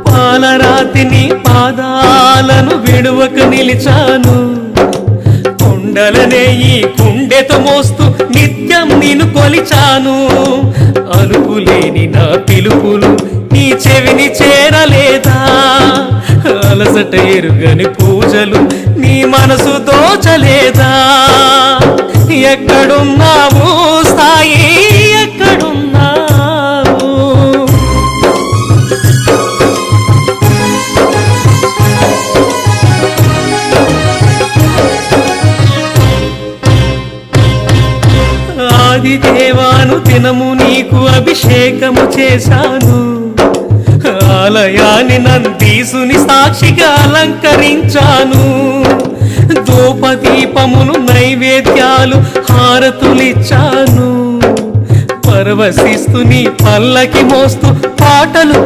పాలరాతిని పాదాలను విడువక నిలిచాను, కొండలనే ఈ గుండెతో మోస్తూ నిత్యం నిన్ను కొలిచాను. అలుపులేని నా పిలుపులు నీ చెవిని చేరలేదా? అలసట ఎరుగని పూజలు నీ మనసు దోచలేదా? ఎక్కడున్నావు సాయి, ఎక్కడున్నావు? ఆదిదేవాను దినము నీకు అభిషేకము చేశాను, ఆలయాన్ని నందీసుని సాక్షిగా అలంకరించాను. ధూపదీపములు నైవేద్యాలు హారతులిచ్చాను, పరవశిస్తు నీ పల్లకి మోస్తూ పాటలు